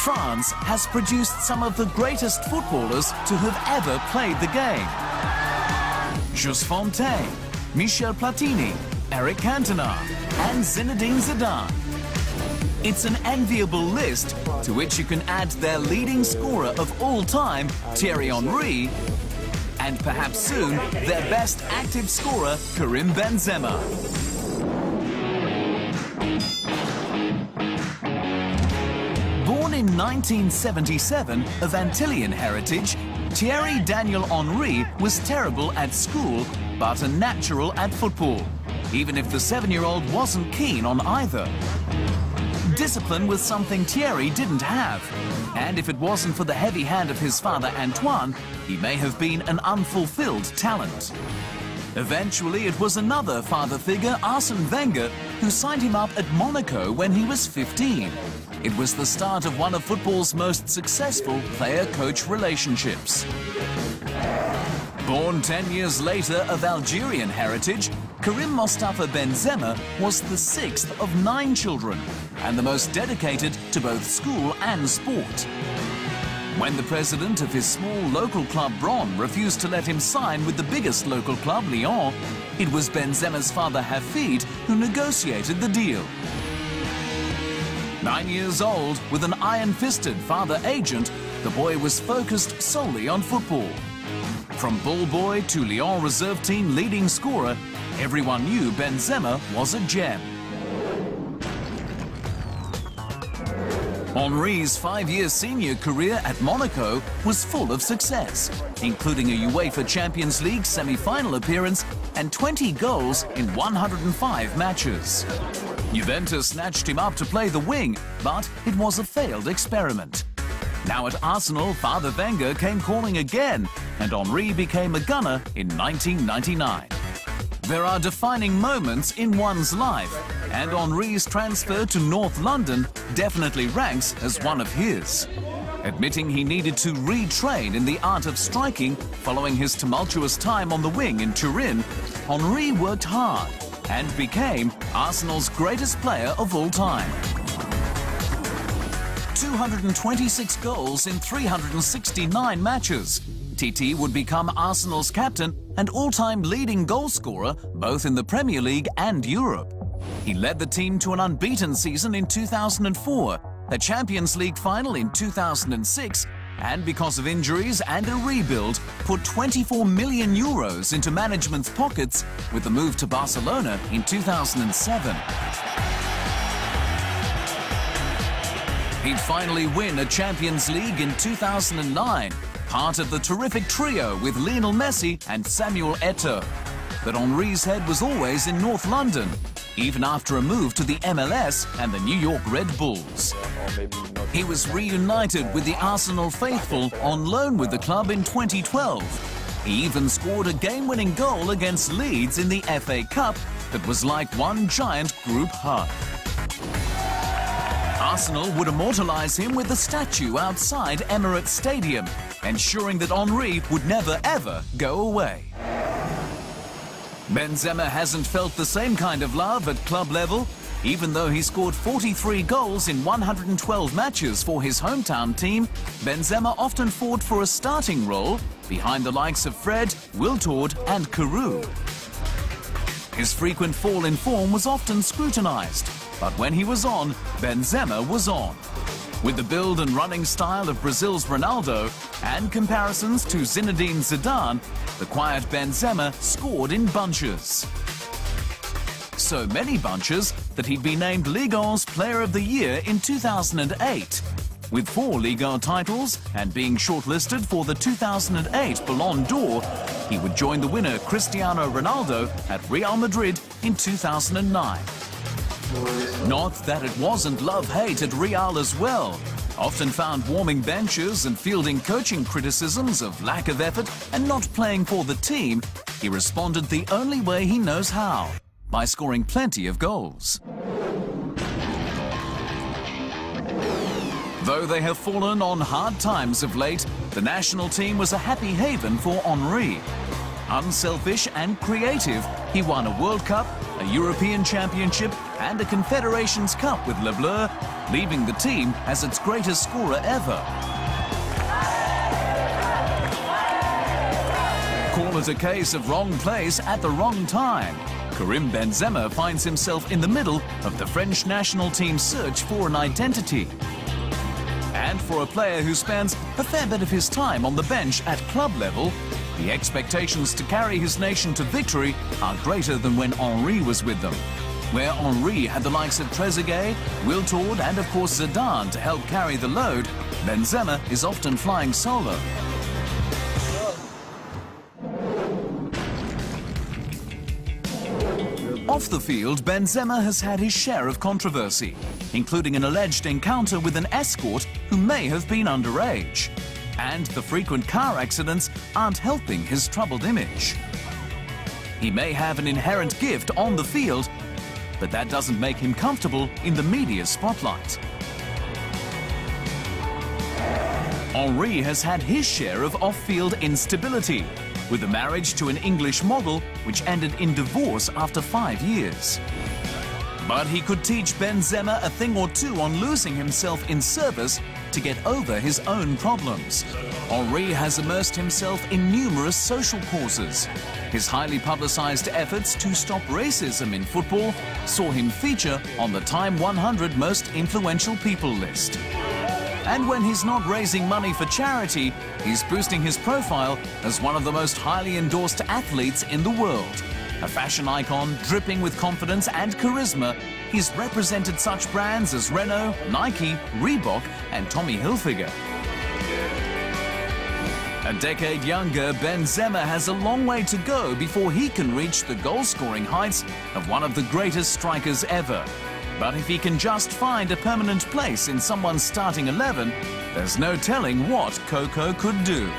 France has produced some of the greatest footballers to have ever played the game. Just Fontaine, Michel Platini, Eric Cantona and Zinedine Zidane. It's an enviable list to which you can add their leading scorer of all time, Thierry Henry, and perhaps soon their best active scorer, Karim Benzema. Born in 1977 of Antillean heritage, Thierry Daniel Henry was terrible at school, but a natural at football, even if the 7-year-old wasn't keen on either. Discipline was something Thierry didn't have, and if it wasn't for the heavy hand of his father Antoine, he may have been an unfulfilled talent. Eventually, it was another father figure, Arsène Wenger, who signed him up at Monaco when he was 15. It was the start of one of football's most successful player-coach relationships. Born 10 years later of Algerian heritage, Karim Mostafa Benzema was the 6th of 9 children and the most dedicated to both school and sport. When the president of his small local club Bron refused to let him sign with the biggest local club, Lyon, it was Benzema's father Hafid who negotiated the deal. 9 years old, with an iron-fisted father agent, the boy was focused solely on football. From ball boy to Lyon reserve team leading scorer, everyone knew Benzema was a gem. Henry's 5-year senior career at Monaco was full of success, including a UEFA Champions League semi-final appearance and 20 goals in 105 matches. Juventus snatched him up to play the wing, but it was a failed experiment. Now at Arsenal, Father Wenger came calling again, and Henry became a gunner in 1999. There are defining moments in one's life, and Henry's transfer to North London definitely ranks as one of his. Admitting he needed to retrain in the art of striking following his tumultuous time on the wing in Turin, Henry worked hard and became Arsenal's greatest player of all time. 226 goals in 369 matches. TT would become Arsenal's captain and all-time leading goalscorer both in the Premier League and Europe. He led the team to an unbeaten season in 2004, a Champions League final in 2006, and because of injuries and a rebuild, put 24 million euros into management's pockets with the move to Barcelona in 2007. He'd finally win a Champions League in 2009, part of the terrific trio with Lionel Messi and Samuel Eto'o. But Henry's head was always in North London, even after a move to the MLS and the New York Red Bulls. He was reunited with the Arsenal faithful on loan with the club in 2012. He even scored a game-winning goal against Leeds in the FA Cup that was like one giant group hug. Arsenal would immortalise him with a statue outside Emirates Stadium, ensuring that Henry would never ever go away. Benzema hasn't felt the same kind of love at club level. Even though he scored 43 goals in 112 matches for his hometown team, Benzema often fought for a starting role behind the likes of Fred, Wiltord and Carew. His frequent fall in form was often scrutinised, but when he was on, Benzema was on. With the build and running style of Brazil's Ronaldo and comparisons to Zinedine Zidane, the quiet Benzema scored in bunches. So many bunches that he'd be named Ligue 1's Player of the Year in 2008. With 4 Ligue 1 titles and being shortlisted for the 2008 Ballon d'Or, he would join the winner Cristiano Ronaldo at Real Madrid in 2009. Not that it wasn't love-hate at Real as well. Often found warming benches and fielding coaching criticisms of lack of effort and not playing for the team, he responded the only way he knows how, by scoring plenty of goals. Though they have fallen on hard times of late, the national team was a happy haven for Henry. Unselfish and creative, he won a World Cup, a European Championship and a Confederations Cup with Le Bleu, leaving the team as its greatest scorer ever. Call it a case of wrong place at the wrong time. Karim Benzema finds himself in the middle of the French national team's search for an identity. And for a player who spends a fair bit of his time on the bench at club level, the expectations to carry his nation to victory are greater than when Henry was with them. Where Henry had the likes of Trezeguet, Wiltord and of course Zidane to help carry the load, Benzema is often flying solo. Off the field, Benzema has had his share of controversy, including an alleged encounter with an escort who may have been underage. And the frequent car accidents aren't helping his troubled image. He may have an inherent gift on the field, but that doesn't make him comfortable in the media spotlight. Henry has had his share of off-field instability, with a marriage to an English model which ended in divorce after 5 years. But he could teach Benzema a thing or two on losing himself in service to get over his own problems. Henry has immersed himself in numerous social causes. His highly publicized efforts to stop racism in football saw him feature on the Time 100 Most Influential People list. And when he's not raising money for charity, he's boosting his profile as one of the most highly endorsed athletes in the world. A fashion icon dripping with confidence and charisma, he's represented such brands as Renault, Nike, Reebok and Tommy Hilfiger. A decade younger, Benzema has a long way to go before he can reach the goal-scoring heights of one of the greatest strikers ever. But if he can just find a permanent place in someone's starting 11, there's no telling what Coco could do.